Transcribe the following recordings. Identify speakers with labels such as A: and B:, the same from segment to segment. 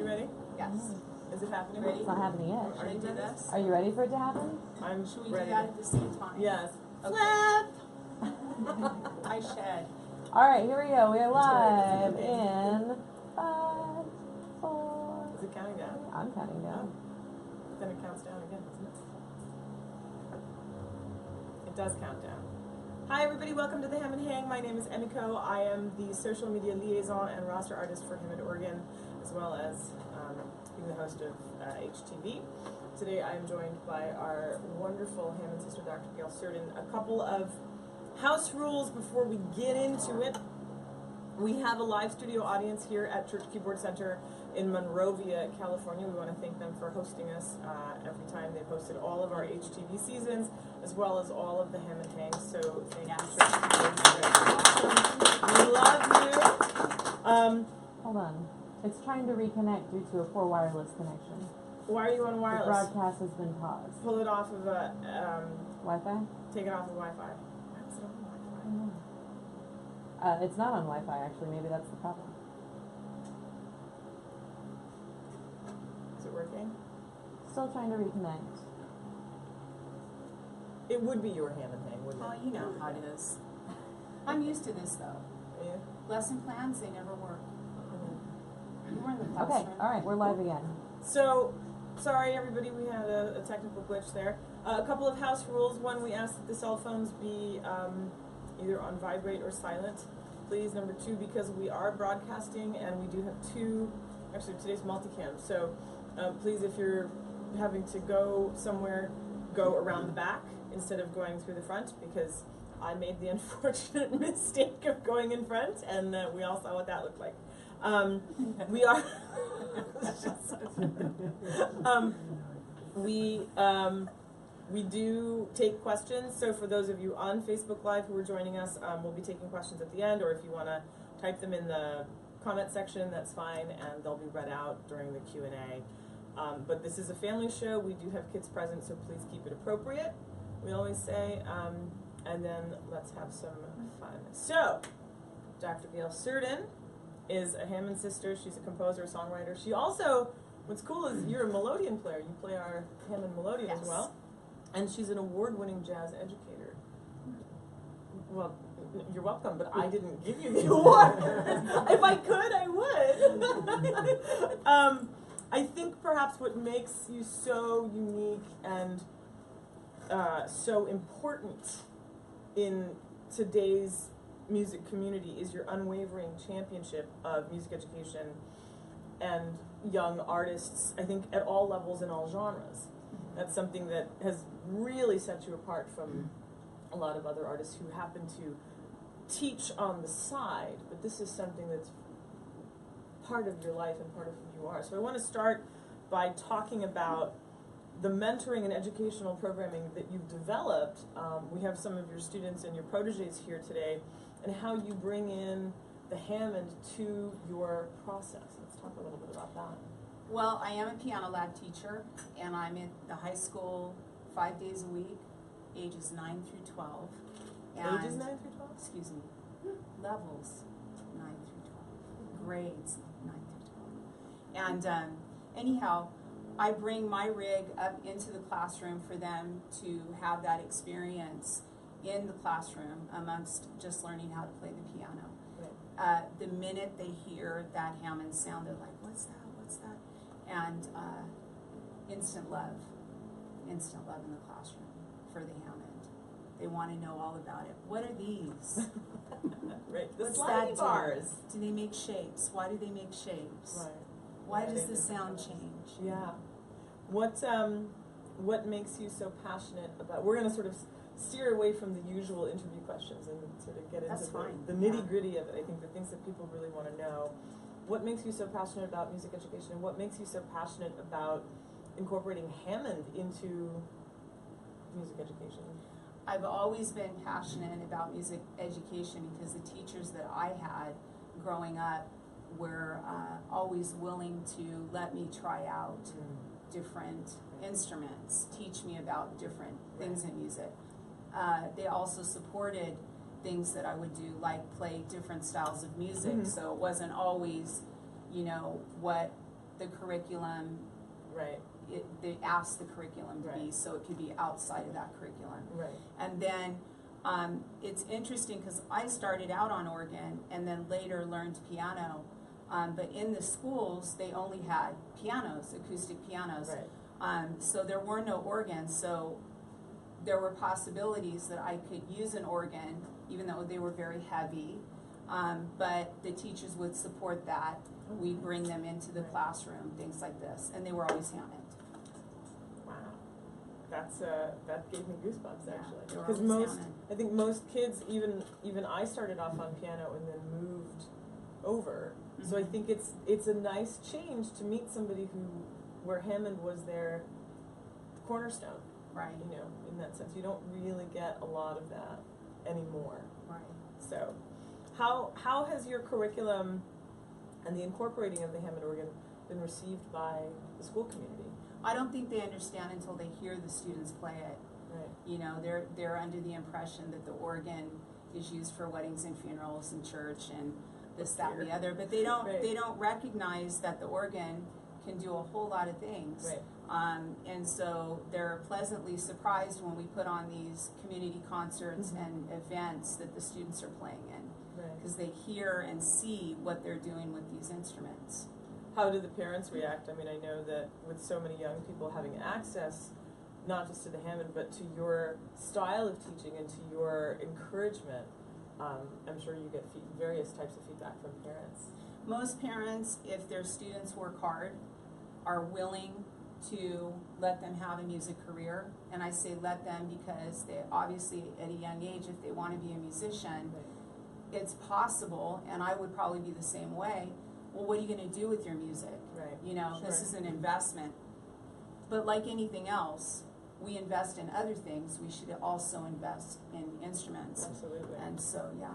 A: You ready?
B: Yes.
A: Is it happening?
B: Ready?
C: It's not happening yet.
B: Are you do this?
C: Are you ready for it to happen?
A: I'm
B: Should we
A: ready.
B: do that at the same time?
A: Yes.
B: Okay. I shed.
C: All right, here we go. We are live
A: Okay.
C: in 5, 4.
A: Is it counting down?
C: I'm counting down.
A: Then it counts down again, doesn't it? It does count down. Hi everybody, welcome to the Hammond Hang. My name is Emiko. I am the social media liaison and roster artist for Hammond, Oregon, as well as being the host of HTV. Today I am joined by our wonderful Hammond sister, Dr. Gail Surden. A couple of house rules before we get into it. We have a live studio audience here at Church Keyboard Center in Monrovia, California. We want to thank them for hosting us every time. They've hosted all of our HTV seasons, as well as all of the Hammond Hang. So thank you, Church Keyboard Center. We love you.
C: Hold on. It's trying to reconnect due to a poor wireless connection.
A: Why are you on
C: The
A: wireless?
C: broadcast has been paused.
A: Pull it off of a,
C: Wi-Fi?
A: take it off of Wi-Fi. Why is it on Wi-Fi?
C: I don't know. It's not on Wi-Fi, actually. Maybe that's the problem.
A: Is it working?
C: Still trying to reconnect.
A: It would be your Hammond Hang, wouldn't
B: Oh,
A: it?
B: you know how it is. I'm used to this though.
A: Yeah.
B: Lesson plans, they never work.
A: Mhm.
B: You were in the
C: Okay,
B: classroom.
C: all right, we're live again.
A: So, sorry everybody, we had a technical glitch there. A couple of house rules. One, we ask that the cell phones be either on vibrate or silent, please. Number two, because we are broadcasting and we do have actually today's multicam, so please, if you're having to go somewhere, go around the back instead of going through the front, because I made the unfortunate mistake of going in front, and we all saw what that looked like. We are we do take questions, so for those of you on Facebook Live who are joining us, we'll be taking questions at the end, or if you want to type them in the comment section, that's fine, and they'll be read out during the Q&A. But this is a family show. We do have kids present, so please keep it appropriate, we always say, and then let's have some fun. So, Dr. Gail Surden is a Hammond sister. She's a composer, songwriter. She also, what's cool is you're a melodeon player. You play our Hammond melodeon as well. And she's an award-winning jazz educator. Well, you're welcome, but I didn't give you the award. If I could, I would. I think perhaps what makes you so unique and so important in today's music community is your unwavering championship of music education and young artists, I think at all levels and all genres. That's something that has really set you apart from a lot of other artists who happen to teach on the side, but this is something that's part of your life and part of who you are. So I want to start by talking about the mentoring and educational programming that you've developed. We have some of your students and your proteges here today, and how you bring in the Hammond to your process. Let's talk a little bit about that.
B: Well, I am a piano lab teacher, and I'm in the high school 5 days a week, ages 9 through 12. And
A: Ages 9 through 12?
B: Excuse me. Levels 9 through 12. Grades 9 through 12. And anyhow, I bring my rig up into the classroom for them to have that experience in the classroom amongst just learning how to play the piano.
A: Right.
B: The minute they hear that Hammond sound, they're like, what's that? What's that? And instant love in the classroom for the Hammond. They want to know all about it. What are these?
A: Right. The
B: What's
A: slidey
B: that
A: bars.
B: Do they make shapes? Why do they make shapes?
A: Right.
B: Why
A: Right.
B: does the sound change?
A: Yeah. What makes you so passionate about? We're going to sort of steer away from the usual interview questions and sort of get
B: That's
A: into
B: fine.
A: the nitty gritty of it. I think the things that people really want to know. What makes you so passionate about music education? What makes you so passionate about incorporating Hammond into music education?
B: I've always been passionate about music education because the teachers that I had growing up were always willing to let me try out different instruments, teach me about different things in music. They also supported things that I would do, like play different styles of music, so it wasn't always, you know, what the curriculum,
A: Right.
B: they asked the curriculum to be,
A: Right.
B: so it could be outside of that curriculum.
A: Right.
B: And then, it's interesting because I started out on organ and then later learned piano. But in the schools, they only had pianos, acoustic pianos.
A: Right.
B: So there were no organs, so there were possibilities that I could use an organ, even though they were very heavy. But the teachers would support that. We'd bring them into the classroom, things like this, and they were always Hammond.
A: Wow. That gave me goosebumps
B: Yeah,
A: actually.
B: they were
A: Because
B: always
A: most,
B: Hammond.
A: I think most kids, even I started off on piano and then moved over. So I
B: Mhm.
A: think it's a nice change to meet somebody where Hammond was their cornerstone.
B: Right,
A: You know, in that sense, you don't really get a lot of that anymore.
B: right.
A: So, how has your curriculum and the incorporating of the Hammond organ been received by the school community?
B: I don't think they understand until they hear the students play it.
A: Right.
B: You know, they're under the impression that the organ is used for weddings and funerals and church and this, that, and the other, but they don't
A: Right.
B: they don't recognize that the organ can do a whole lot of things.
A: Right.
B: And so they're pleasantly surprised when we put on these community concerts
A: Mhm.
B: and events that the students are playing in,
A: Right.
B: because they hear and see what they're doing with these instruments.
A: How do the parents react? I mean, I know that with so many young people having access, not just to the Hammond, but to your style of teaching and to your encouragement, I'm sure you get various types of feedback from parents.
B: Most parents, if their students work hard, are willing to let them have a music career. And I say let them because they obviously at a young age, if they want to be a musician, it's possible, and I would probably be the same way. Well, what are you going to do with your music?
A: Right.
B: You know, this
A: Sure.
B: is an investment. But like anything else, we invest in other things, we should also invest in instruments.
A: Absolutely.
B: And so, yeah.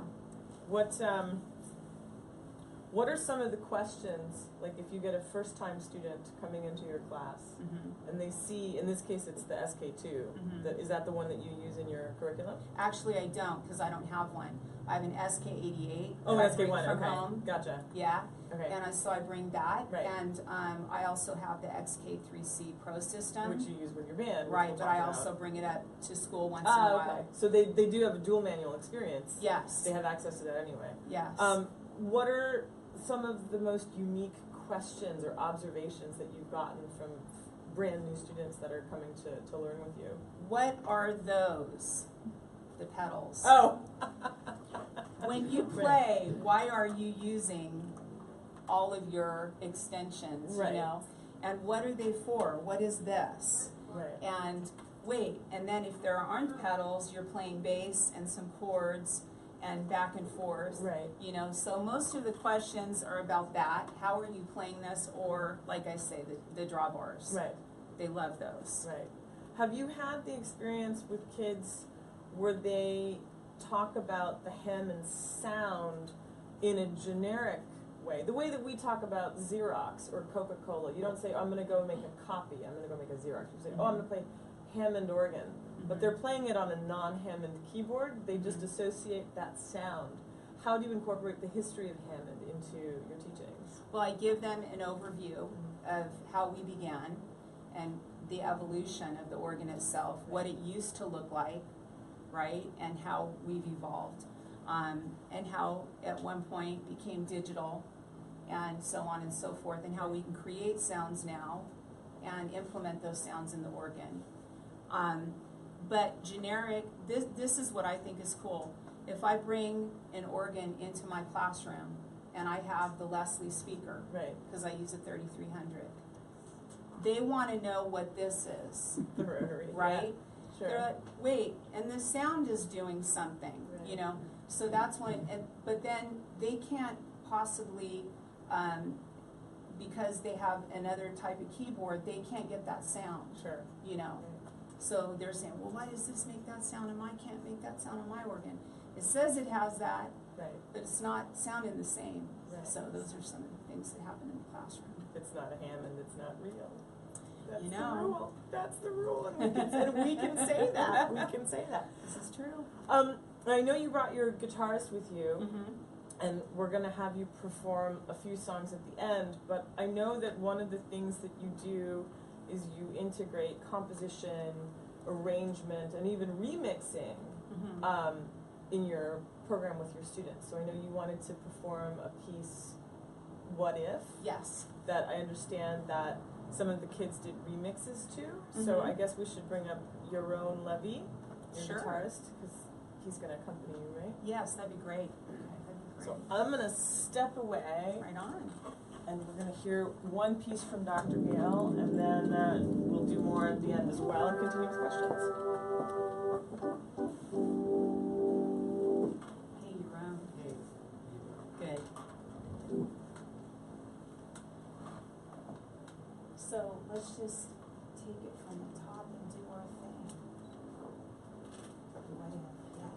A: What are some of the questions, like if you get a first-time student coming into your class
B: Mm-hmm.
A: and they see, in this case it's the SK2,
B: Mhm.
A: is that the one that you use in your curriculum?
B: Actually, I don't, because I don't have one. I have an SK88.
A: Oh,
B: that I bring
A: SK1,
B: from
A: okay,
B: home.
A: gotcha,
B: Yeah,
A: okay.
B: and so I bring that,
A: Right.
B: and I also have the XK3C Pro system.
A: Which you use with your band, which
B: Right,
A: we'll
B: but
A: talk
B: I
A: about.
B: also bring it up to school once in a
A: Ah,
B: while.
A: okay, so they do have a dual manual experience.
B: Yes,
A: They have access to that anyway.
B: yes.
A: What are some of the most unique questions or observations that you've gotten from brand new students that are coming to learn with you?
B: What are those? The pedals.
A: Oh!
B: When you play, why are you using all of your extensions,
A: Right.
B: you know? And what are they for? What is this?
A: Right.
B: And wait, and then if there aren't pedals, you're playing bass and some chords and back and forth.
A: Right.
B: You know, so most of the questions are about that. How are you playing this? Or, like I say, the drawbars.
A: Right.
B: They love those.
A: Right. Have you had the experience with kids where they talk about the Hammond sound in a generic way? The way that we talk about Xerox or Coca-Cola. You don't say, oh, I'm going to go make a copy. I'm going to go make a Xerox. You say, oh, I'm going to play Hammond organ. But they're playing it on a non-Hammond keyboard. They just associate that sound. How do you incorporate the history of Hammond into your teachings?
B: Well, I give them an overview of how we began and the evolution of the organ itself, what it used to look like, right, and how we've evolved, and how at one point became digital, and so on and so forth, and how we can create sounds now and implement those sounds in the organ. But generic, this is what I think is cool. If I bring an organ into my classroom and I have the Leslie speaker,
A: Right.
B: because I use a 3300, they want to know what this is,
A: The rotary.
B: right?
A: Yeah, sure.
B: They're like, wait, and the sound is doing something,
A: Right.
B: you know? So that's when, but then they can't possibly, because they have another type of keyboard, they can't get that sound,
A: Sure.
B: you know? So they're saying, well, why does this make that sound and I can't make that sound on my organ? It says it has that,
A: Right.
B: but it's not sounding the same.
A: Right.
B: So those are some of the things that happen in the classroom.
A: If it's not a Hammond, it's not real. That's
B: You
A: the
B: know.
A: rule. That's the rule, and we can say that. We can say that.
B: This is true.
A: I know you brought your guitarist with you.
B: Mm-hmm.
A: and we're gonna have you perform a few songs at the end, but I know that one of the things that you do is you integrate composition, arrangement, and even remixing in your program with your students. So I know you wanted to perform a piece, What If?
B: Yes.
A: That I understand that some of the kids did remixes to. So I guess we should bring up Yaron Levy, your
B: Sure.
A: guitarist, because he's gonna accompany you, right?
B: Yes, that'd be great.
A: So I'm gonna step away,
B: Right on.
A: and we're gonna hear one piece from Dr. Gale, and then we'll do more at the end as well and continue with questions.
B: Hey, you're on. Good. So let's just take it from the top and do our thing. What if, yeah.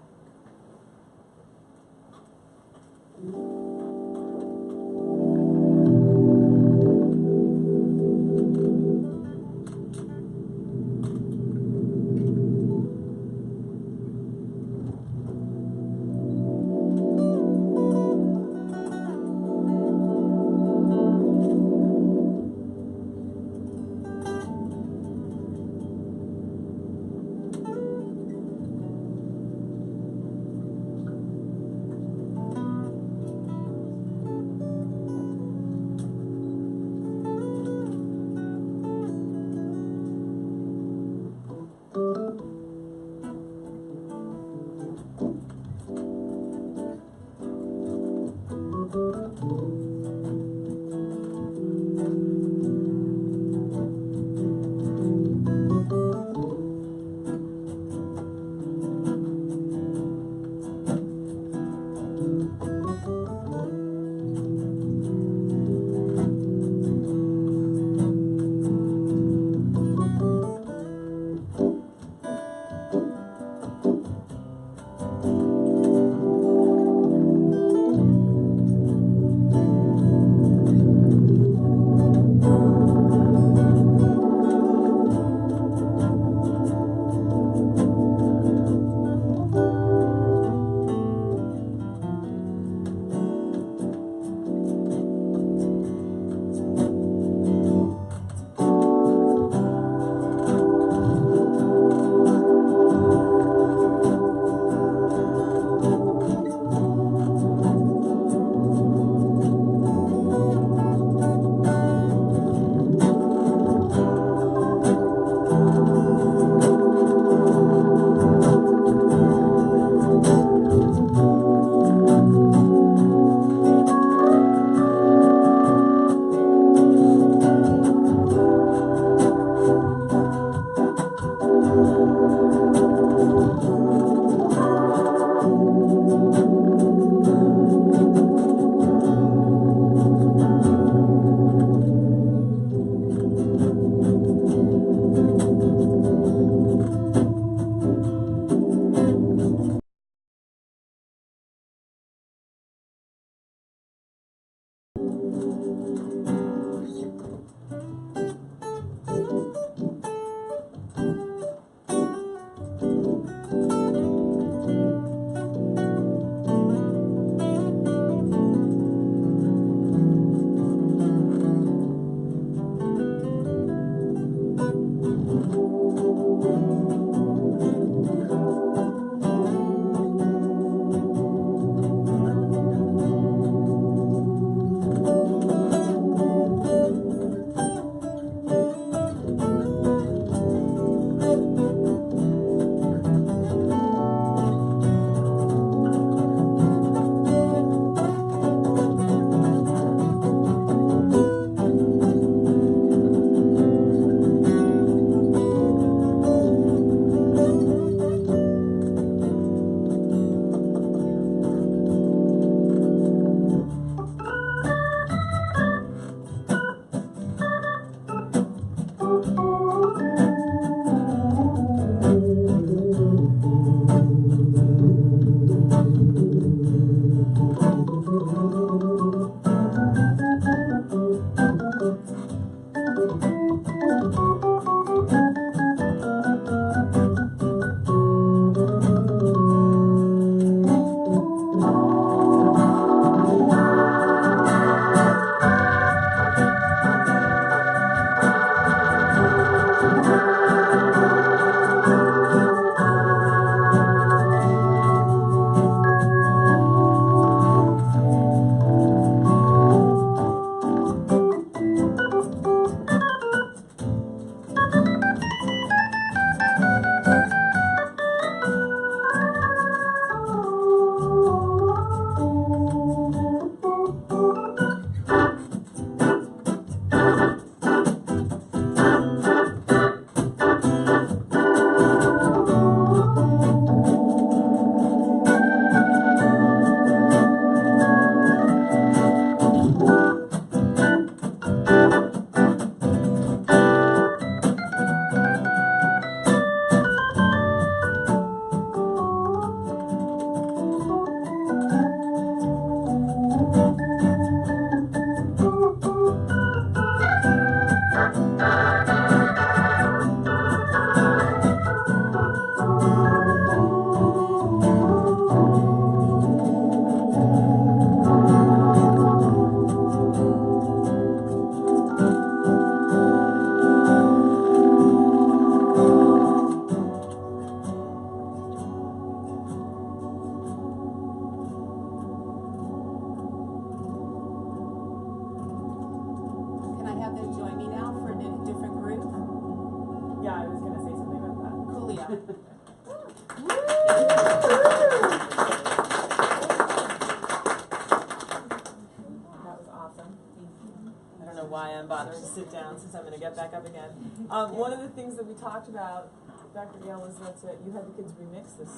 A: sit down since I'm going to get back up again. One of the things that we talked about, Dr. Gale, was that you had the kids remix this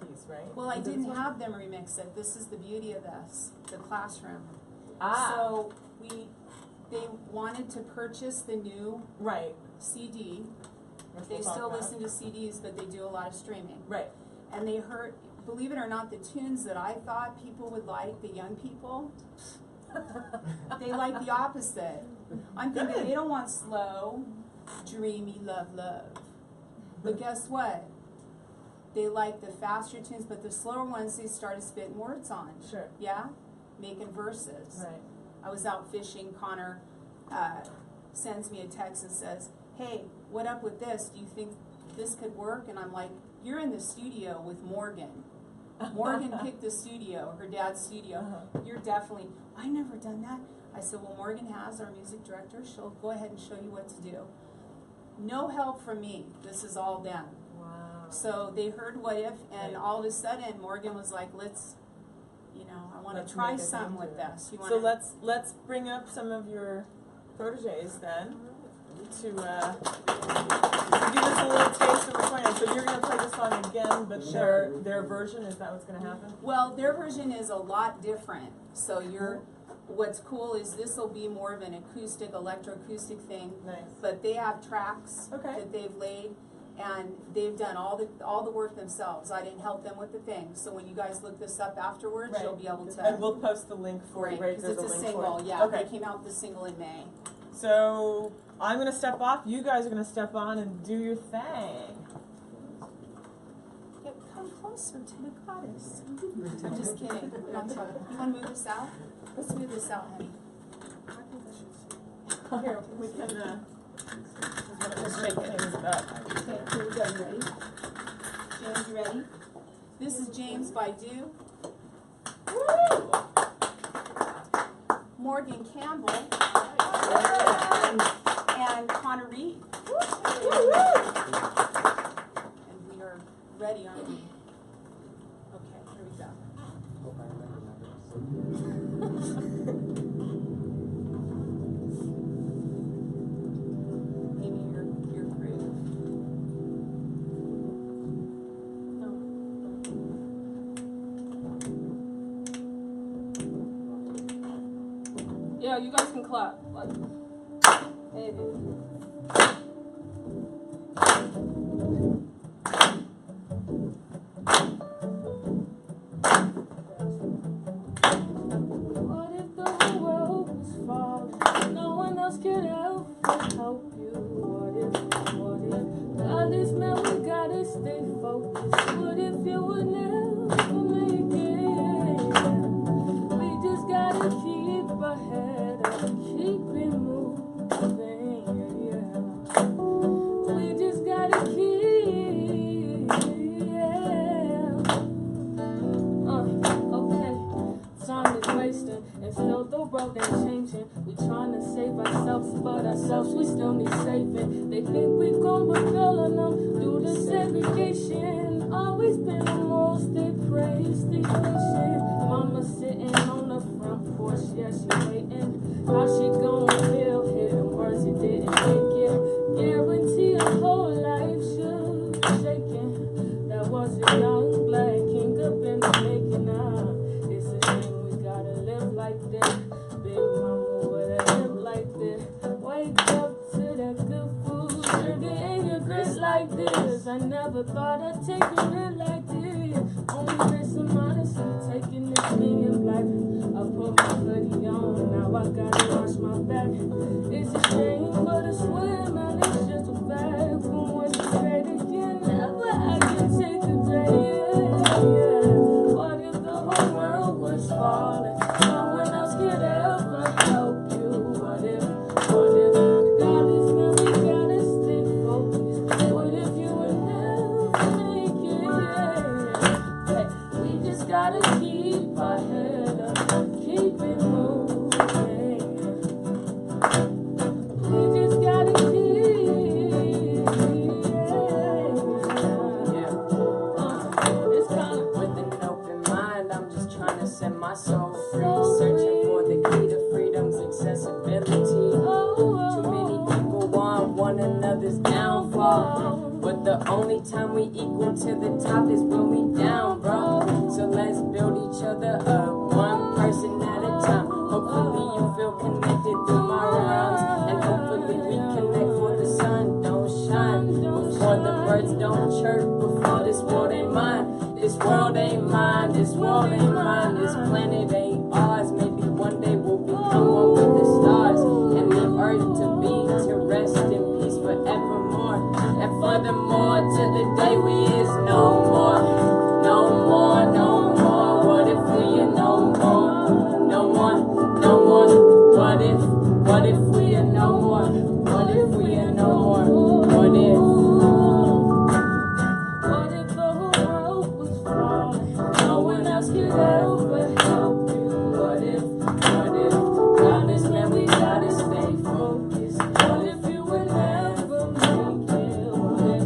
A: piece, right?
B: Well, I didn't have them remix it. This is the beauty of this, the classroom.
A: Ah.
B: So they wanted to purchase the new
A: Right.
B: CD.
A: Which
B: They
A: we'll talk
B: still
A: about.
B: listen to CDs, but they do a lot of streaming.
A: Right.
B: And they heard, believe it or not, the tunes that I thought people would like, the young people, they like the opposite. I'm thinking
A: Good.
B: they don't want slow, dreamy love. But guess what? They like the faster tunes, but the slower ones they started spitting words on.
A: Sure.
B: Yeah? Making verses.
A: Right.
B: I was out fishing. Connor sends me a text and says, hey, what up with this? Do you think this could work? And I'm like, you're in the studio with Morgan. Morgan picked the studio, her dad's studio. You're definitely, I never done that. I said, well, Morgan has our music director. She'll go ahead and show you what to do. No help from me. This is all them.
A: Wow.
B: So they heard What If, and
A: Right.
B: all of a sudden Morgan was like, let's, I want to
A: Let's
B: try
A: make it
B: something
A: into
B: with
A: it.
B: this. You
A: So
B: wanna,
A: let's bring up some of your proteges then to give us a little taste of the plan. So you're going to play this song again, but their version, is that what's going to happen?
B: well, their version is a lot different. So what's cool is this will be more of an acoustic, electroacoustic thing.
A: Nice.
B: But they have tracks
A: Okay.
B: that they've laid, and they've done all the work themselves. I didn't help them with the thing. So when you guys look this up afterwards,
A: Right.
B: you'll be able to.
A: And we'll post the link for it, right?
B: because
A: There's
B: it's a
A: link
B: single.
A: for it.
B: Yeah,
A: Okay.
B: they came out with a single in May.
A: So I'm going to step off. You guys are going to step on and do your thing.
B: Yeah, come closer to the goddess. I'm just kidding. I'm sorry. You want to move this out? Let's move this out, honey.
A: Here, we can just shake things up.
B: Okay, here we go. You ready? James, you ready? This is James Baidu. Morgan Campbell. And Connor Reed. And we are ready, aren't we? Okay, here we go. Maybe your groove.
D: Yeah, you guys can clap. Like, hey. What if the whole world was falling? No one else could help you. What if God is man, we gotta stay focused. What if you would never make it? We just gotta keep our head up, keep it moving, yeah. We just gotta keep, okay. Time is wasting, and still the world ain't changing. We trying to save ourselves, but ourselves we still need saving. They think we gon' rebel on them due to segregation. Always been the most they praise, stay patient. Mama sitting on the front porch, yeah, she waiting. How she gon' feel? Hidden words it didn't make it. Guarantee her whole life should be shaking. That was a young black king up in the making. It's a shame we gotta live like this. Big mama with a hip like this. Wake up to that good food, sugar in your grits like this. I never thought I'd take it like this. Only grace of modesty, taking this thing in black. I put my hoodie on, now I gotta wash my back. It's a shame, but I swear, man, it's just a fact. From when you say they can never, I can take a day, yeah. What if the whole world was falling? No one else could ever help you. What if God is man, we gotta stay focused. What if you would never make it, yeah. Hey, we just gotta keep our head up, keep it moving. We
E: The only time we equal to the top is when we down, bro. So let's build each other up, one person at a time. Hopefully you feel connected through my rhymes, and hopefully we connect for the sun don't shine, before the birds don't chirp, before this world ain't mine. This world ain't mine, this world ain't mine, this planet ain't ours. Maybe one day we'll become one with the stars, and leave earth to be, to rest in peace forevermore. And furthermore, to the day we is no more, no more, no more. What if we are no more, no more, no more? What if we are no more? What if we are no more? What if?
D: What if the whole world was falling? No one else could ever help you. What if? Promise, man, we gotta stay focused. What if you would never make it? What if?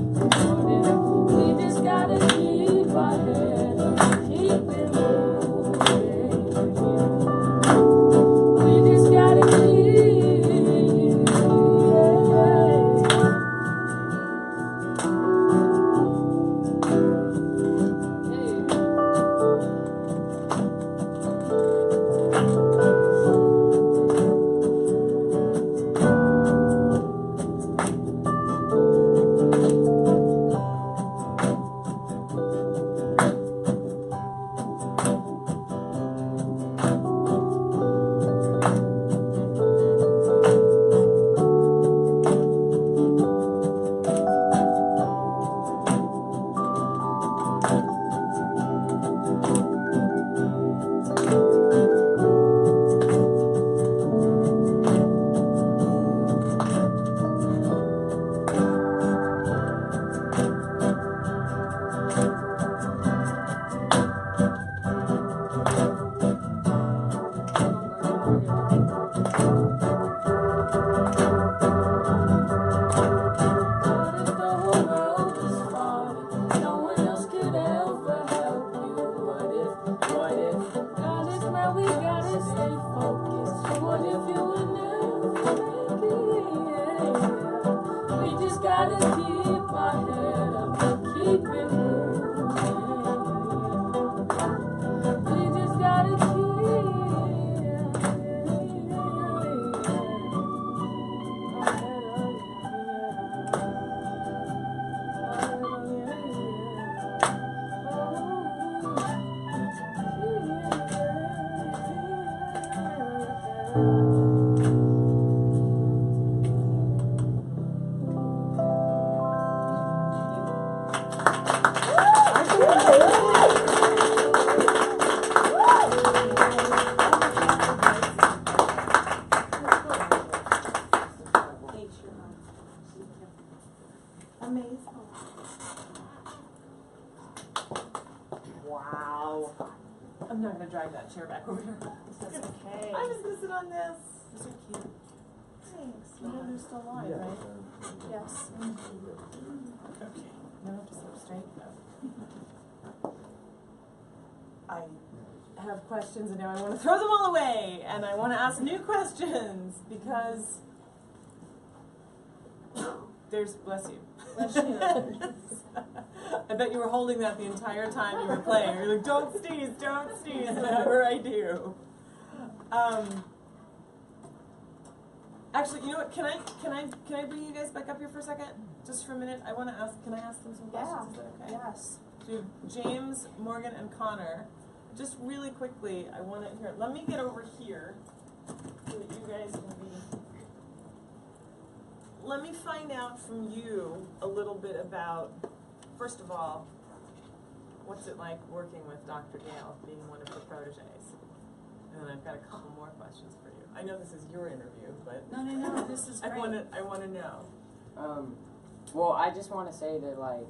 D: We just gotta keep our head up, keep it moving. We just gotta keep, gotta keep our head up, keep it moving. We just gotta
A: Amazing. Wow. I'm not gonna drag that chair back over here.
B: That's okay.
A: I'm just gonna sit on this.
B: Those are cute.
A: Thanks. You know they're still alive, right?
B: Yes.
A: Okay. Now I have to sit up straight. I have questions and now I want to throw them all away and I want to ask new questions because there's, bless you.
B: Bless you.
A: I bet you were holding that the entire time you were playing. You're like, don't sneeze, whatever I do. Actually, you know what? Can I bring you guys back up here for a second, just for a minute? I want to ask. Can I ask them some questions? Is that okay?
B: Yes.
A: To James, Morgan, and Connor, just really quickly, I want to hear. Let me get over here so that you guys can be. Let me find out from you a little bit about, first of all, what's it like working with Dr. Gale, being one of her proteges? And then I've got a couple more questions for you. I know this is your interview, but
B: No, this is great.
A: I want to know.
E: Well, I just want to say that, like,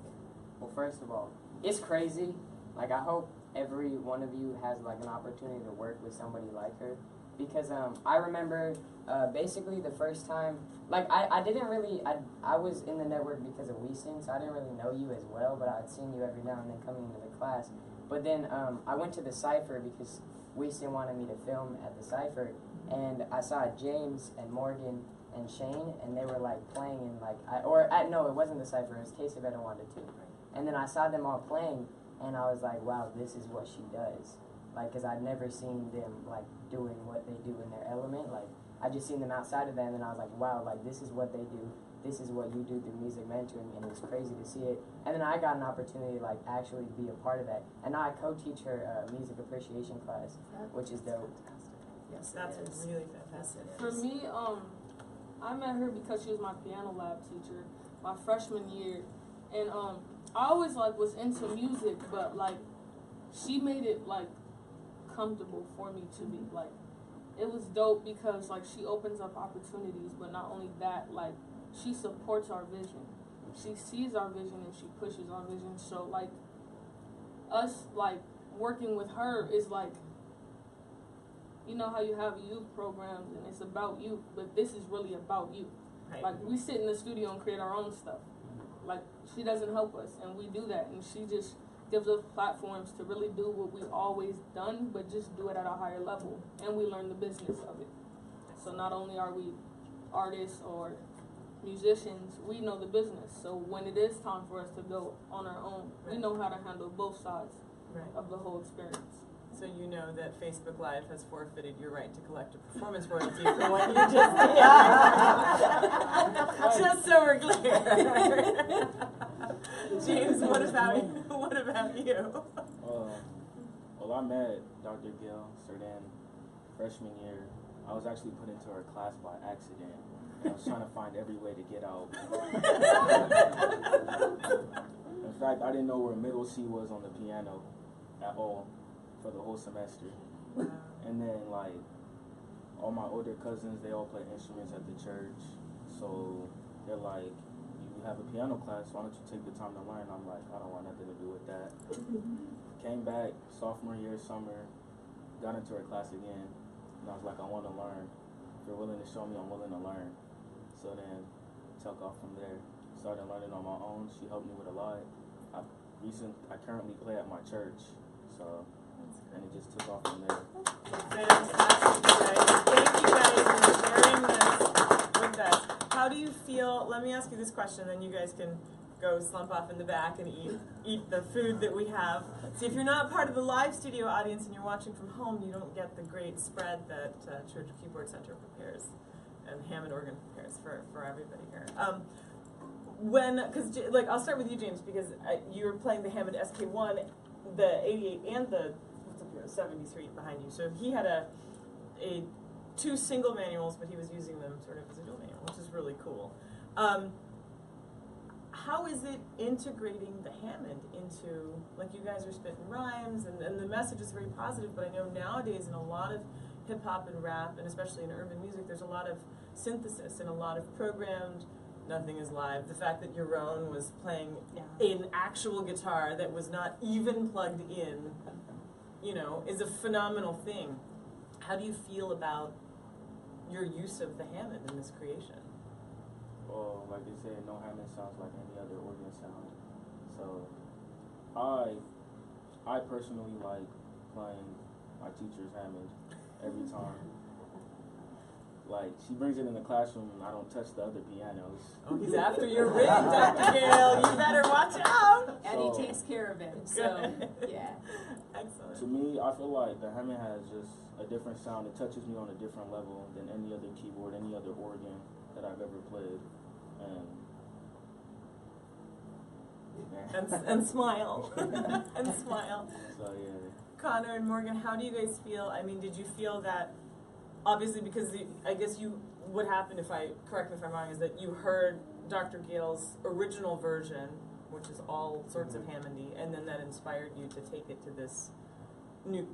E: well, first of all, it's crazy. Like, I hope every one of you has, like, an opportunity to work with somebody like her. Because I remember basically the first time, like, I didn't really, I was in the network because of Weeston, so I didn't really know you as well, but I'd seen you every now and then coming into the class. But then I went to the Cypher because Weeston wanted me to film at the Cypher, and I saw James and Morgan and Shane, and they were like playing in like no, it wasn't the Cypher, it was Casey Better wanted to. And then I saw them all playing, and I was like, wow, this is what she does. Like, cause I'd never seen them like doing what they do in their element. Like, I just seen them outside of them, and I was like, wow, like this is what they do. This is what you do through music mentoring, and it was crazy to see it. And then I got an opportunity to like actually be a part of that. And now I co-teach her music appreciation class, which is dope.
B: Yes,
A: That's
B: it is.
A: really fantastic.
D: For me, I met her because she was my piano lab teacher my freshman year, and I always like was into music, but like she made it like comfortable for me to be like. It was dope because like she opens up opportunities, but not only that, like she supports our vision. She sees our vision and she pushes our vision. So like us like working with her is like, you know how you have youth programs and it's about youth, but this is really about you.
A: Right.
D: Like we sit in the studio and create our own stuff. Like she doesn't help us and we do that, and she just gives us platforms to really do what we've always done, but just do it at a higher level, and we learn the business of it. So not only are we artists or musicians, we know the business. So when it is time for us to go on our own, we know how to handle both sides of the whole experience.
A: So you know that Facebook Live has forfeited your right to collect a performance royalty for what you just did. Just so we're clear. James, what about you? What about you?
F: Well, I met Dr. Gill Cerdan freshman year. I was actually put into her class by accident, and I was trying to find every way to get out. In fact, I didn't know where middle C was on the piano at all for the whole semester. And then, like, all my older cousins, they all play instruments at the church. So they're like, you have a piano class, why don't you take the time to learn? I'm like, I don't want nothing to do with that. Came back sophomore year, summer, got into her class again, and I was like, I want to learn. If you're willing to show me, I'm willing to learn. So then, took off from there. Started learning on my own. She helped me with a lot. I currently play at my church, so, and it just took off from there.
A: Fantastic, guys. Thank you guys for sharing this with us. How do you feel? Let me ask you this question, then you guys can go slump off in the back and eat the food that we have. See, if you're not part of the live studio audience and you're watching from home, you don't get the great spread that Church Keyboard Center prepares and Hammond Organ prepares for everybody here. Because like I'll start with you, James, because you were playing the Hammond SK1, the 88 and the 73 behind you. So he had two single manuals, but he was using them sort of as a dual manual, which is really cool. How is it integrating the Hammond into, like you guys are spitting rhymes, and the message is very positive, but I know nowadays in a lot of hip hop and rap, and especially in urban music, there's a lot of synthesis and a lot of programmed, nothing is live. The fact that Yaron was playing an actual guitar that was not even plugged in, you know, is a phenomenal thing. How do you feel about your use of the Hammond in this creation?
F: Well, like they say, no Hammond sounds like any other organ sound. So, I personally like playing my teacher's Hammond every time. Like, she brings it in the classroom and I don't touch the other pianos.
A: Oh, he's after your rig, Dr. Gale. You better watch out.
B: And he takes care of it, so, yeah.
A: Excellent.
F: To me, I feel like the Hammond has just a different sound. It touches me on a different level than any other keyboard, any other organ that I've ever played.
A: And smile. And smile.
F: So, yeah.
A: Connor and Morgan, how do you guys feel? I mean, did you feel that, obviously, because I guess what happened, correct me if I'm wrong, is that you heard Dr. Gale's original version, which is all sorts of Hammondy, and then that inspired you to take it to this new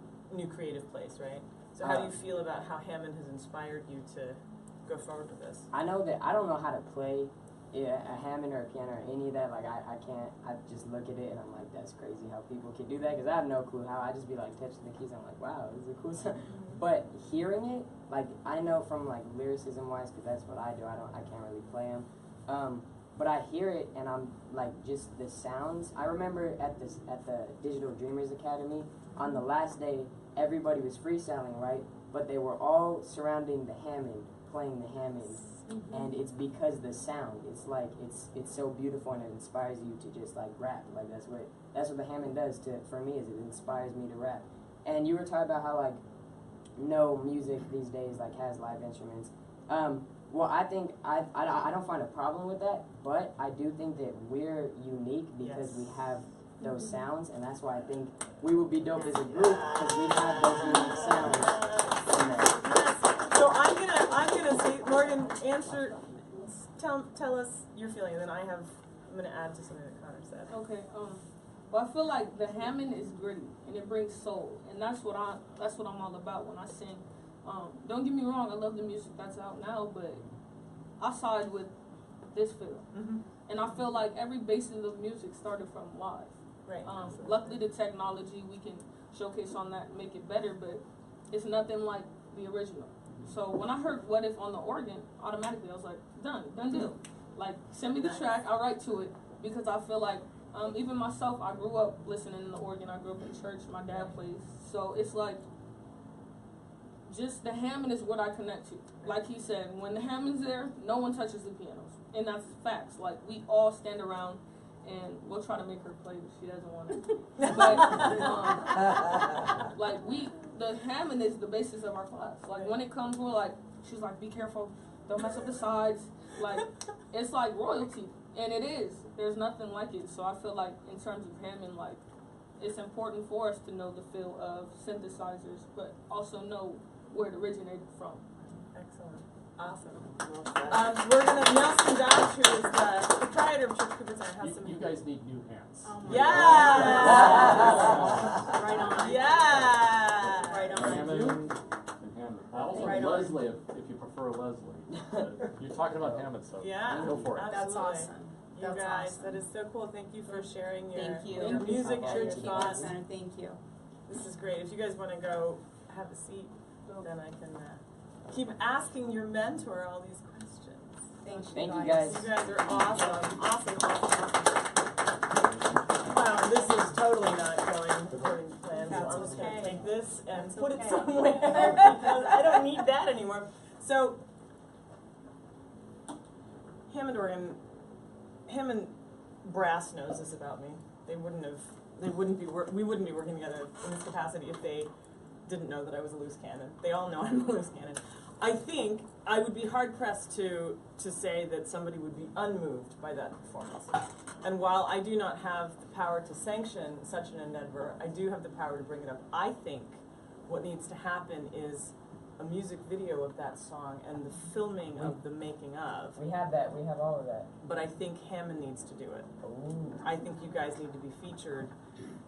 A: creative place, right? So how do you feel about how Hammond has inspired you to go forward with this?
E: I know that I don't know how to play a Hammond or a piano or any of that. Like, I can't, I just look at it and I'm like, that's crazy how people can do that, because I have no clue how. I just be like touching the keys and I'm like, wow, this is a cool sound. But hearing it, like, I know from like lyricism wise, because that's what I do, I can't really play them. But I hear it and I'm like, just the sounds. I remember at the Digital Dreamers Academy, on the last day, everybody was freestyling, right? But they were all surrounding the Hammond, playing the Hammond and it's because the sound. It's like it's so beautiful and it inspires you to just like rap. Like that's what the Hammond does for me is it inspires me to rap. And you were talking about how like no music these days like has live instruments. Well, I think I don't find a problem with that, but I do think that we're unique because we have those sounds, and that's why I think we would be dope as a group because we have those unique sounds.
A: So I'm gonna say, Morgan, tell us your feeling, and then I'm gonna add to something that Connor said.
D: Okay. Well, I feel like the Hammond is gritty and it brings soul, and that's what I'm all about when I sing. Don't get me wrong, I love the music that's out now, but I side with this feel. And I feel like every basis of music started from live.
A: Right.
D: Luckily, the technology we can showcase on that and make it better, but it's nothing like the original. So when I heard "What If" on the organ, automatically I was like, done deal. Like, send me the track, I'll write to it, because I feel like even myself, I grew up listening to the organ. I grew up in church. My dad plays, so it's like just the Hammond is what I connect to. Like he said, when the Hammond's there, no one touches the pianos, and that's facts. Like we all stand around, and we'll try to make her play, but she doesn't want to. But like the Hammond is the basis of our class. Like when it comes, we're like, she's like, be careful, don't mess up the sides. Like it's like royalty, and it is. There's nothing like it. So I feel like in terms of Hammond, like it's important for us to know the feel of synthesizers, but also know where it originated from.
A: Excellent. Awesome. We're going to, Nelson Dodge, who is the proprietor of Church Cupertine, has some...
G: You guys need new hands.
A: Yeah!
B: Right on.
A: Yeah!
B: Right on.
G: Hammond and Hammond. Also
B: Right on.
G: Leslie, if you prefer Leslie. You're talking about Hammond, so
A: Yeah.
G: go for it.
B: That's
A: Absolutely.
B: awesome.
A: You
B: That's
A: guys,
B: awesome.
A: that is so cool. Thank you for sharing your,
B: Thank you.
A: your music, your
B: Church
A: thoughts.
B: Center, thank you.
A: This is great. If you guys want to go have a seat, then I can keep asking your mentor all these questions.
E: Thank you guys.
A: You guys are awesome. Awesome. Wow, this is totally not going according to plan, so I'm just going to take this and put it somewhere because I don't need that anymore. So, Hammond brass knows this about me. We wouldn't be working together in this capacity if they didn't know that I was a loose cannon. They all know I'm a loose cannon. I think I would be hard-pressed to say that somebody would be unmoved by that performance. And while I do not have the power to sanction such an endeavor, I do have the power to bring it up. I think what needs to happen is a music video of that song and the filming of the making of.
E: We have that. We have all of that.
A: But I think Hammond needs to do it.
E: Ooh.
A: I think you guys need to be featured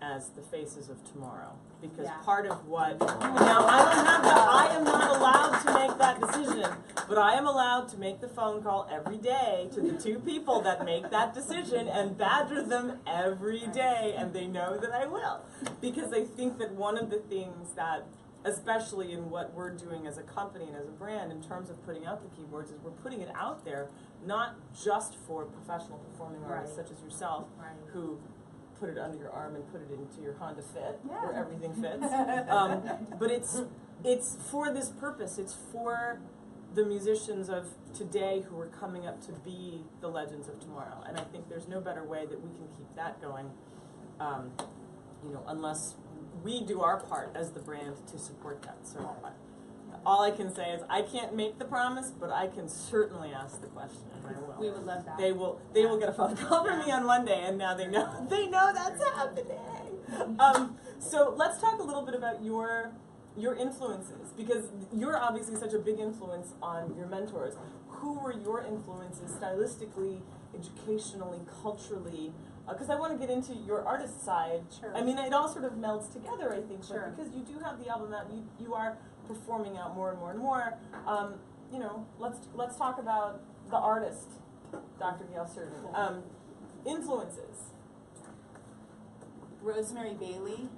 A: as the faces of tomorrow, because
B: Yeah.
A: part of what now I am not allowed to make that decision, but I am allowed to make the phone call every day to the two people that make that decision and badger them every day, and they know that I will, because I think that one of the things that, especially in what we're doing as a company and as a brand in terms of putting out the keyboards, is we're putting it out there not just for professional performing artists such as yourself, who put it under your arm and put it into your Honda Fit, where everything fits. But it's for this purpose. It's for the musicians of today who are coming up to be the legends of tomorrow. And I think there's no better way that we can keep that going, unless we do our part as the brand to support that. So all I can say is I can't make the promise, but I can certainly ask the question, and I will.
B: We would love that.
A: They will get a phone call from me on Monday, and now they know that's happening. So let's talk a little bit about your influences, because you're obviously such a big influence on your mentors. Who were your influences stylistically, educationally, culturally? Because I want to get into your artist side.
B: Sure.
A: I mean, it all sort of melds together, I think,
B: Sure.
A: but because you do have the album out, you are performing out more and more and more. Let's talk about the artist, Dr. Gail Certain. Influences.
B: Rosemary Bailey.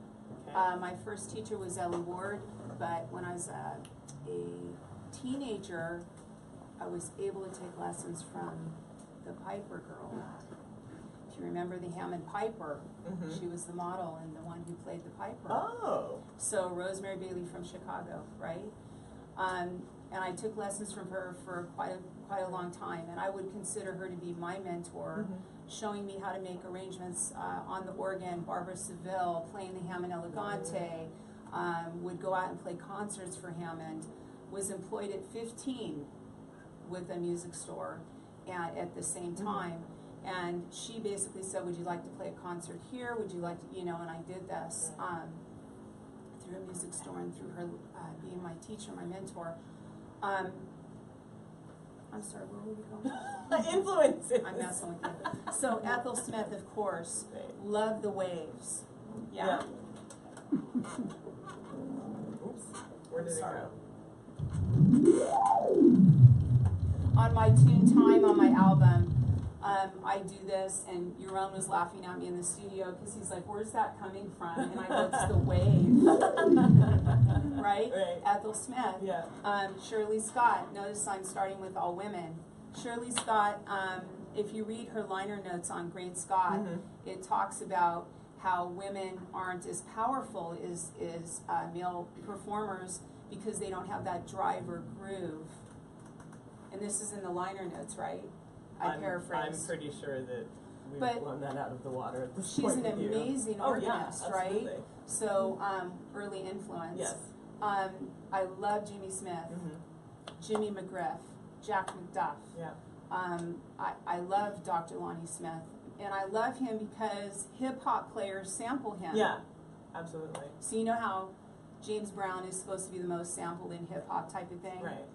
A: Okay.
B: My first teacher was Ellie Ward, but when I was a teenager, I was able to take lessons from the Piper girl. If you remember the Hammond Piper, she was the model and the one who played the Piper.
A: Oh.
B: So Rosemary Bailey from Chicago, right? And I took lessons from her for quite a long time, and I would consider her to be my mentor, showing me how to make arrangements on the organ. Barbara Seville, playing the Hammond Elegante, would go out and play concerts for Hammond, was employed at 15 with a music store at the same time. And she basically said, would you like to play a concert here? Would you like to, and I did this through a music store and through her being my teacher, my mentor. I'm sorry, where were we going?
A: Influences.
B: I'm messing with you. So Ethel Smith, of course, Love the Waves. Yeah?
A: Oops, where did it go?
B: On my Tune Time on my album, I do this, and Yaron was laughing at me in the studio because he's like, where's that coming from? And I go, it's the wave. Right? Ethel Smith.
A: Yeah.
B: Shirley Scott. Notice I'm starting with all women. Shirley Scott, if you read her liner notes on Great Scott, it talks about how women aren't as powerful as male performers because they don't have that drive or groove. And this is in the liner notes, right? I paraphrase.
A: I'm pretty sure that we've
B: But
A: blown that out of the water at this
B: she's
A: point
B: an
A: with you.
B: amazing
A: Oh, yeah,
B: organist, right?
A: absolutely.
B: So, early influence.
A: Yes.
B: I love Jimmy Smith, Jimmy McGriff, Jack McDuff.
A: Yeah.
B: I love Dr. Lonnie Smith, and I love him because hip-hop players sample him.
A: Yeah, absolutely.
B: So you know how James Brown is supposed to be the most sampled in hip-hop type of thing?
A: Right.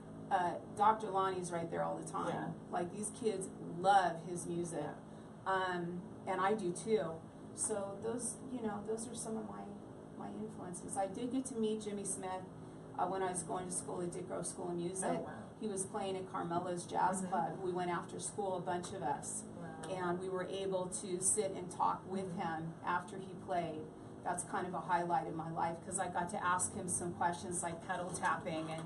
B: Dr. Lonnie's right there all the time.
A: Yeah.
B: Like, these kids love his music.
A: Yeah.
B: And I do too. So those are some of my influences. I did get to meet Jimmy Smith when I was going to school at Dick Grove School of Music.
A: Oh, wow.
B: He was playing at Carmelo's Jazz Club. We went after school, a bunch of us.
A: Wow.
B: And we were able to sit and talk with him after he played. That's kind of a highlight of my life because I got to ask him some questions like pedal tapping and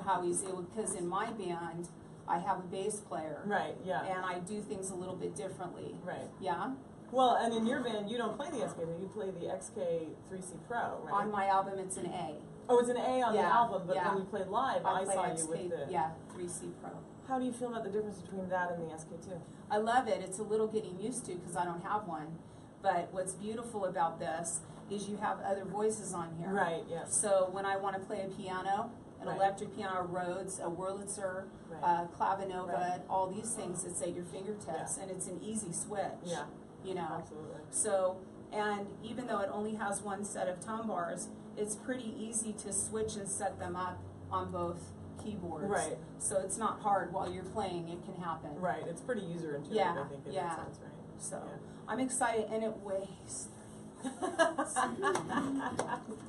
B: how he's able, because in my band I have a bass player.
A: Right, yeah.
B: And I do things a little bit differently.
A: Right.
B: Yeah?
A: Well, and in your band, you don't play the SK, you play the XK3C Pro, right?
B: On my album it's an A.
A: Oh, it's an A on the album, but
B: yeah.
A: when you played live, I
B: play
A: saw
B: XK,
A: you with the...
B: Yeah, 3C Pro.
A: How do you feel about the difference between that and the SK2?
B: I love it. It's a little getting used to because I don't have one. But what's beautiful about this is you have other voices on here.
A: Right, yes.
B: So when I want to play a piano, an electric piano, Rhodes, a Wurlitzer, Clavinova, all these things, it's at your fingertips, and it's an easy switch.
A: Yeah,
B: Absolutely. So, and even though it only has one set of tone bars, it's pretty easy to switch and set them up on both keyboards.
A: Right.
B: So it's not hard while you're playing, it can happen.
A: Right, it's pretty user intuitive,
B: Yeah,
A: I think, in
B: yeah.
A: that sense, right?
B: So, I'm excited, and it weighs.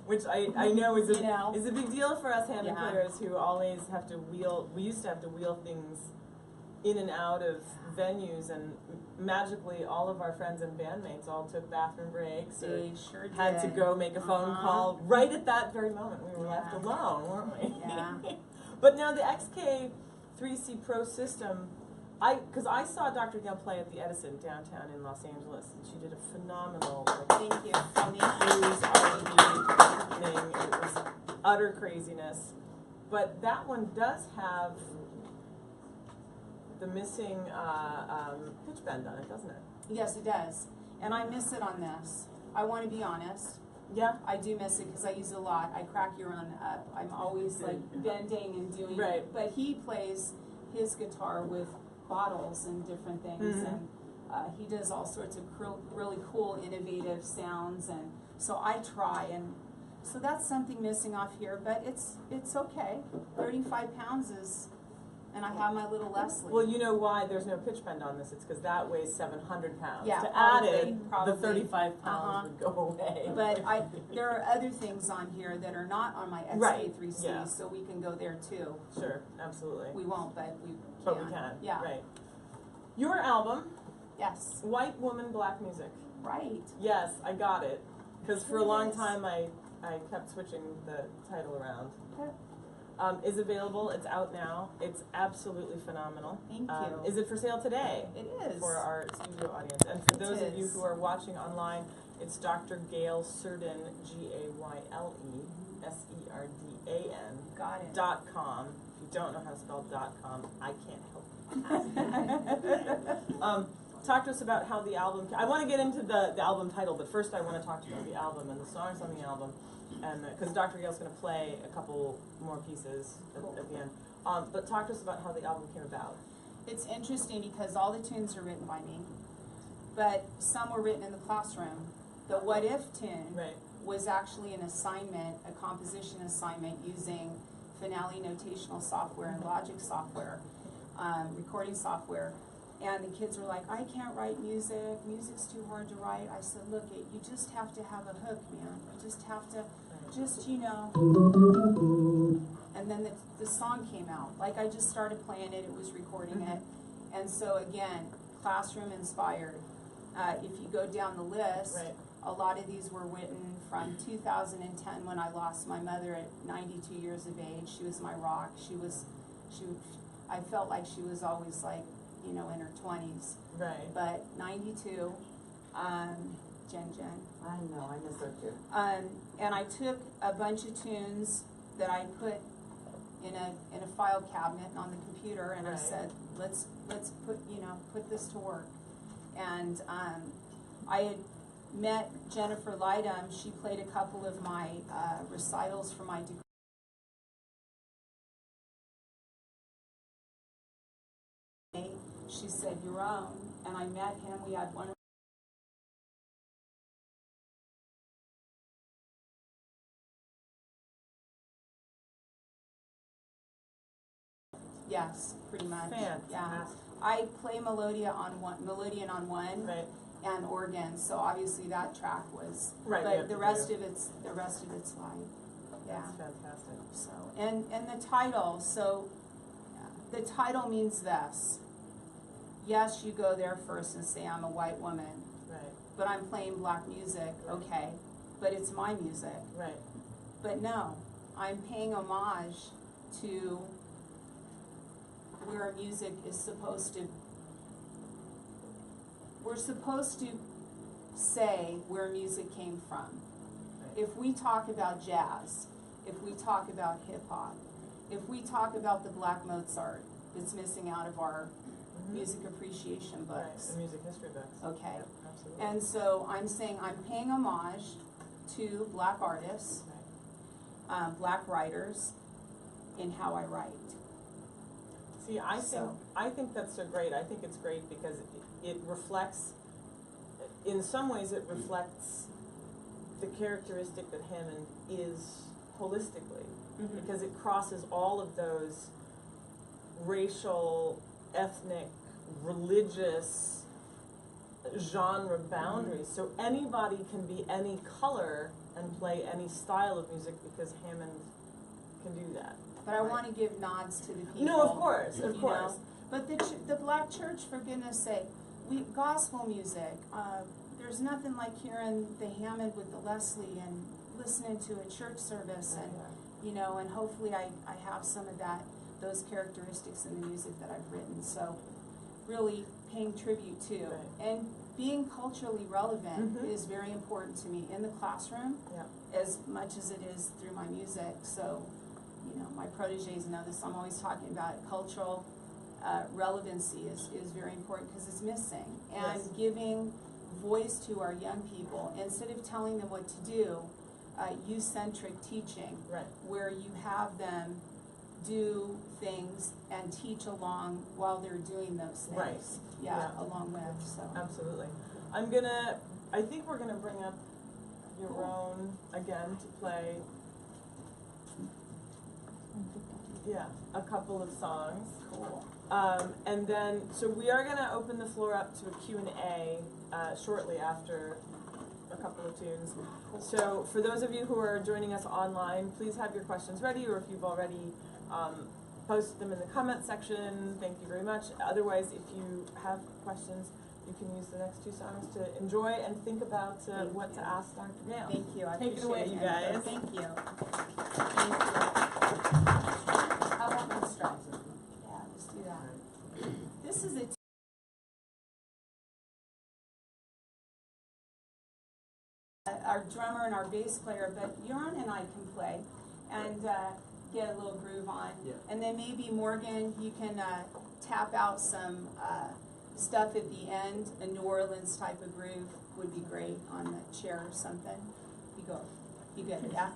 A: Which I know is a,
B: You know?
A: is a big deal for us Hammond
B: Yeah.
A: players who always have to wheel, we used to have to wheel things in and out of venues, and magically all of our friends and bandmates all took bathroom breaks or
B: They sure
A: had to
B: did.
A: go make a phone call right at that very moment. We were left
B: Yeah.
A: alone, weren't we?
B: Yeah.
A: But now the XK3C Pro system, because I saw Dr. Gail play at the Edison downtown in Los Angeles, and she did a phenomenal
B: Thank you.
A: blues R&B thing. It was utter craziness. But that one does have the missing pitch bend on it, doesn't it?
B: Yes, it does. And I miss it on this. I want to be honest.
A: Yeah.
B: I do miss it because I use it a lot. I crack your own up. I'm always like bending and doing
A: Right.
B: it. But he plays his guitar with bottles and different things, and he does all sorts of really cool, innovative sounds. And so I try, and so that's something missing off here. But it's okay. 35 pounds is, and I have my little Leslie.
A: Well, you know why there's no pitch bend on this? It's because that weighs 700 pounds.
B: Yeah,
A: To
B: probably,
A: add it,
B: probably.
A: the 35 pounds would go away.
B: But there are other things on here that are not on my XK3C,
A: yeah.
B: so we can go there too.
A: Sure, absolutely.
B: We won't, but we can.
A: But we can,
B: Yeah.
A: right. Your album,
B: Yes.
A: White Woman, Black Music.
B: Right.
A: Yes, I got it. Because for a long time I kept switching the title around. Is available, it's out now. It's absolutely phenomenal.
B: Thank you.
A: Is it for sale today?
B: It is.
A: For our studio audience. And for
B: It
A: those of you
B: is.
A: who are watching online, it's Dr. Gail Serdan, GAYLESERDAN
B: Got it.
A: .com. If you don't know how to spell .com, I can't help Talk to us about how the album. I want to get into the album title, but first I want to talk to you about the album and the songs on the album, and because Dr. Gale's going to play a couple more pieces at the end. But talk to us about how the album came about.
B: It's interesting because all the tunes are written by me, but some were written in the classroom. The What If tune was actually an assignment, a composition assignment using Finale notational software and Logic software, recording software. And the kids were like, I can't write music, music's too hard to write. I said, look, you just have to have a hook, man. You just have to, you know. And then the song came out. Like, I just started playing it, it was recording it. And so again, classroom inspired. If you go down the list, a lot of these were written from 2010 when I lost my mother at 92 years of age. She was my rock. I felt like she was always like, you know, in her 20s. Right. But 92, Jen.
H: I know, I miss her too.
B: And I took a bunch of tunes that I put in a file cabinet and on the computer, and I said, let's put this to work. And I had met Jennifer Lydum. She played a couple of my recitals for my degree. She said, your own. And I met him. We had one. Yes, pretty much.
A: Fantastic.
B: Yeah. I play melodeon on one, and organ. So obviously that track was But the rest of it's live. Yeah.
A: That's fantastic.
B: So and the title. So the title means this. Yes, you go there first and say I'm a white woman. Right. But I'm playing black music. Okay. But it's my music. Right. But no, I'm paying homage to where music is supposed to. We're supposed to say where music came from. Right. If we talk about jazz, if we talk about hip hop, if we talk about the Black Mozart that's missing out of our music appreciation books.
A: The music history books.
B: Okay.
A: Yep, absolutely.
B: And so I'm saying I'm paying homage to black artists, black writers, in how I write.
A: See, I think that's so great. I think it's great because it reflects, in some ways it reflects the characteristic that Hammond is holistically, because it crosses all of those racial, ethnic, religious, genre boundaries. So anybody can be any color and play any style of music because Hammond can do that.
B: But I want to give nods to the people.
A: No, of course, of course.
B: Know? But the black church, for goodness sake, gospel music. There's nothing like hearing the Hammond with the Leslie and listening to a church service, and and hopefully I have some of those characteristics in the music that I've written. So really paying tribute to and being culturally relevant is very important to me in the classroom as much as it is through my music. So my proteges know this. I'm always talking about cultural relevancy is very important because it's missing, and giving voice to our young people instead of telling them what to do. Youth-centric teaching, where you have them do things and teach along while they're doing those things. Along with. So
A: absolutely. I think we're gonna bring up your own again to play. A couple of songs.
B: Cool.
A: And then, so we are gonna open the floor up to a Q&A shortly after a couple of tunes. So for those of you who are joining us online, please have your questions ready, or if you've already posted them in the comment section, thank you very much. Otherwise, if you have questions, you can use the next two songs to enjoy and think about what to ask Dr. Gale.
B: Thank you. I
A: Take it away, you guys.
B: Thank you. Thank you. How about my straps? Yeah, let's do that. This is a our drummer and our bass player, but Jorn and I can play and get a little groove on. And then maybe Morgan, you can tap out some stuff at the end, a New Orleans type of groove would be great on the chair or something. You get it, yeah?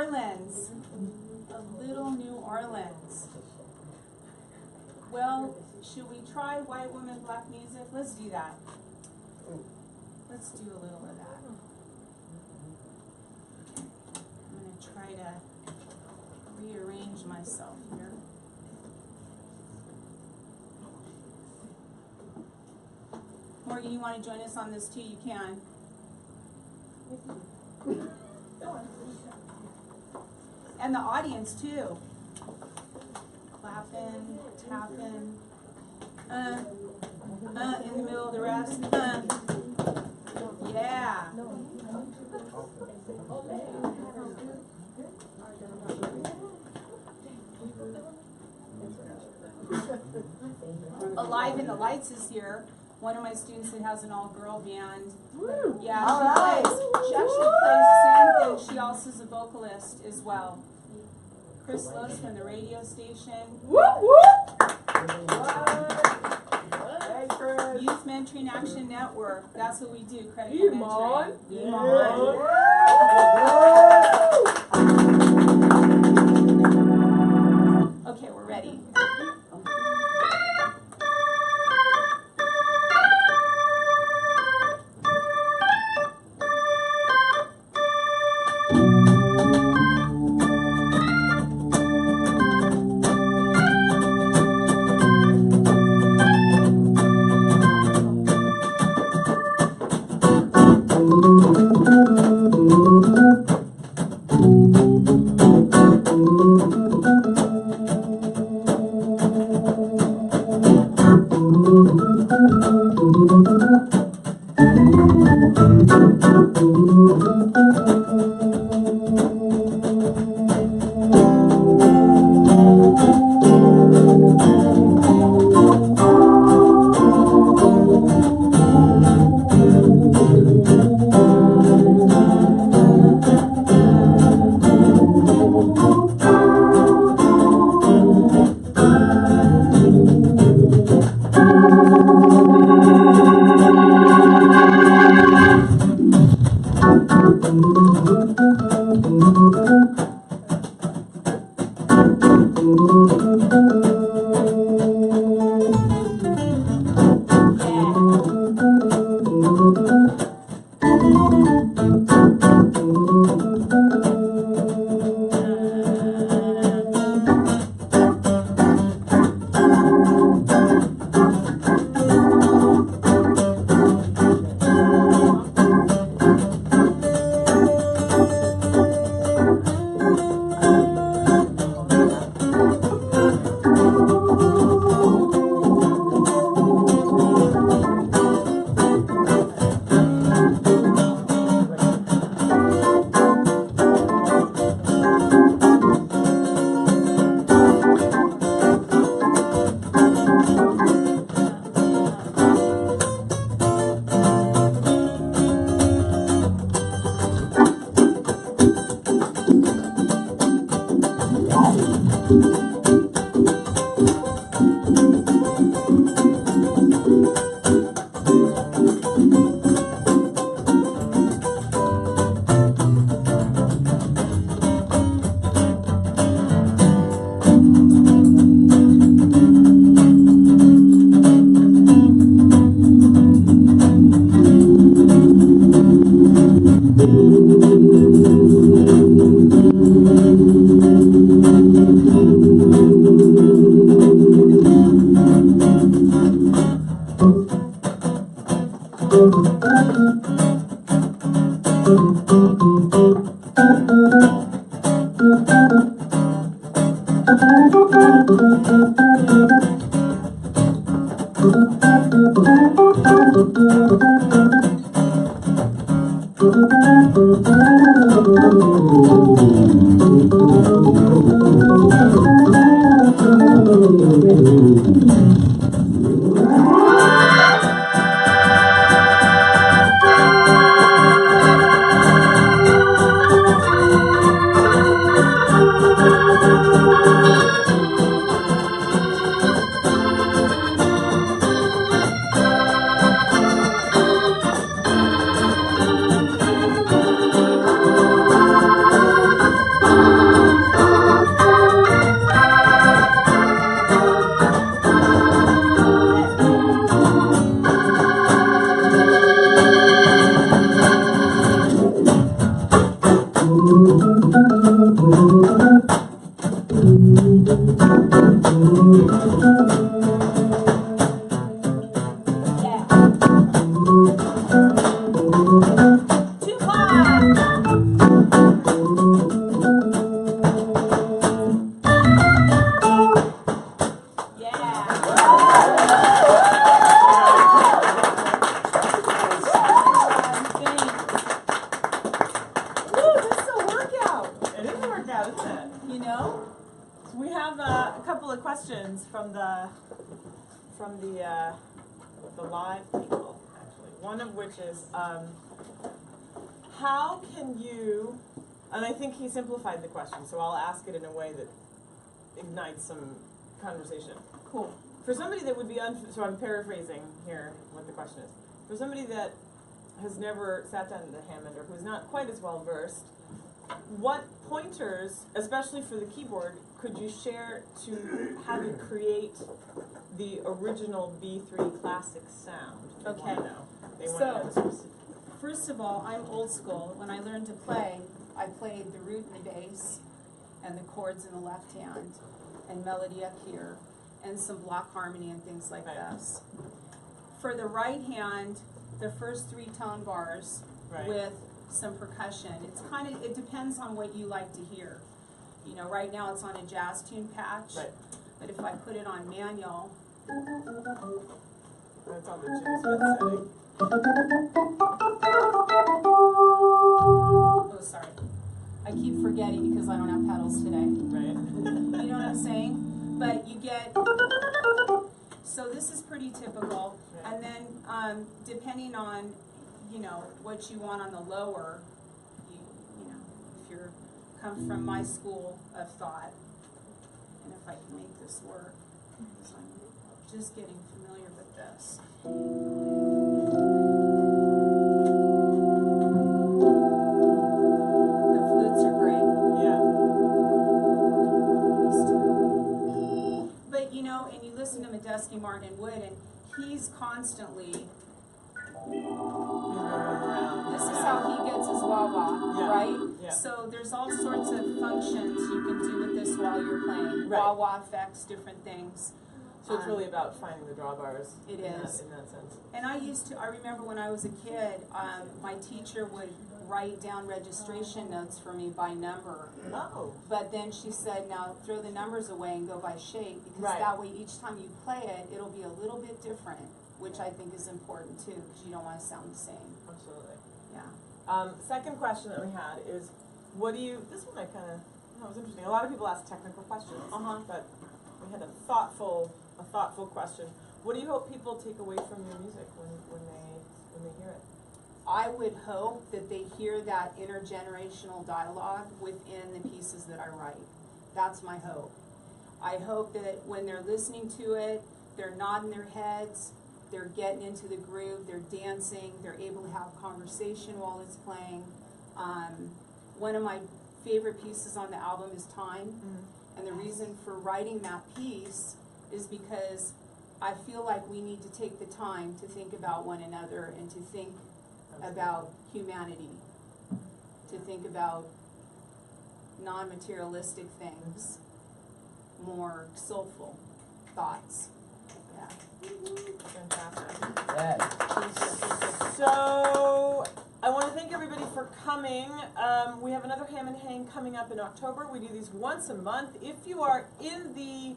B: Orleans. A little New Orleans. Well, should we try white woman, black music? Let's do that. Let's do a little of that. I'm going to try to rearrange myself here. Morgan, you want to join us on this too? You can. And the audience too. Clapping, tapping, in the middle of the rest. Yeah. Alive in the Lights is here. One of my students that has an all-girl band. Yeah, she actually plays same thing. She also is a vocalist as well. Chris Lowe's from the radio station. Youth Mentoring Action Network. That's what we do. Credit for mentoring. Okay, we're ready.
A: The live people, actually. One of which is, how can you, and I think he simplified the question, so I'll ask it in a way that ignites some conversation.
B: Cool.
A: For somebody that would be, so I'm paraphrasing here what the question is. For somebody that has never sat down at a Hammond or who's not quite as well versed, what pointers, especially for the keyboard, could you share to how to create the original B3 classic sound?
B: Okay.
A: They want to know the specific.
B: First of all, I'm old school. When I learned to play, I played the root and the bass and the chords in the left hand and melody up here and some block harmony and things like this. For the right hand, the first 3 tone bars with some percussion. It depends on what you like to hear. You know, right now it's on a jazz tune patch, but if I put it on manual,
A: that's on the Jimmy Smith setting.
B: Oh, sorry. I keep forgetting because I don't have pedals today.
A: Right.
B: You know what I'm saying? But you get, so this is pretty typical. And then depending on, you know, what you want on the lower, you know, if you're come from my school of thought, and if I can make this work, because I'm just getting familiar with this. The flutes are great.
A: Yeah.
B: But you know, and you listen to Medeski, Martin, and Wood, and he's constantly, this is how he gets his wah-wah, right?
A: Yeah.
B: So there's all sorts of functions you can do with this while you're playing. Wah-wah effects, different things.
A: So it's really about finding the drawbars.
B: It is.
A: In that sense.
B: And I remember when I was a kid, my teacher would write down registration notes for me by number.
A: Oh.
B: But then she said, now throw the numbers away and go by shape, because that way each time you play it, it'll be a little bit different, which I think is important too, because you don't want to sound the same.
A: Absolutely.
B: Yeah.
A: Second question that we had is, what do you, this one I kind of, that was interesting. A lot of people ask technical questions, but we had a thoughtful question. What do you hope people take away from your music when they hear it?
B: I would hope that they hear that intergenerational dialogue within the pieces that I write. That's my hope. I hope that when they're listening to it, they're nodding their heads, they're getting into the groove, they're dancing, they're able to have conversation while it's playing. One of my favorite pieces on the album is Time, and the reason for writing that piece is because I feel like we need to take the time to think about one another and to think about humanity, to think about non-materialistic things, more soulful thoughts. Yeah.
A: Fantastic. So I want to thank everybody for coming. We have another Hammond Hang coming up in October. We do these once a month. If you are in the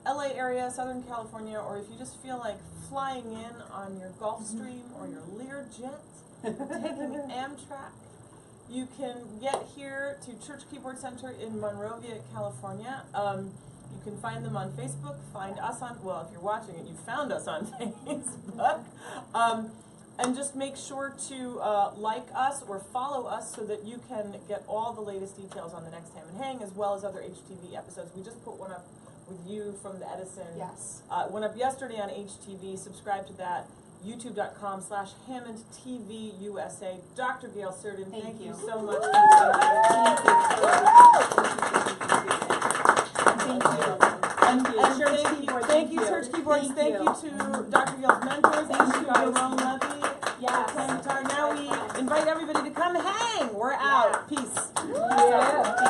A: LA area, Southern California, or if you just feel like flying in on your Gulfstream or your Learjet, taking Amtrak, you can get here to Church Keyboard Center in Monrovia, California. You can find them on Facebook, find us on, well, if you're watching it, you found us on Facebook. And just make sure to like us or follow us so that you can get all the latest details on the next Hammond Hang, as well as other HTV episodes. We just put one up with you from the Edison.
B: Yes.
A: Went up yesterday on HTV. Subscribe to that. YouTube.com/Hammond TV USA. Dr. Gail Surdin, thank you so much. Thank you, Church Keyboards. Thank you to Dr. Gail's mentors. Thank you, Jerome Levy.
B: Yes.
A: Now we invite everybody to come hang. We're out. Peace. awesome.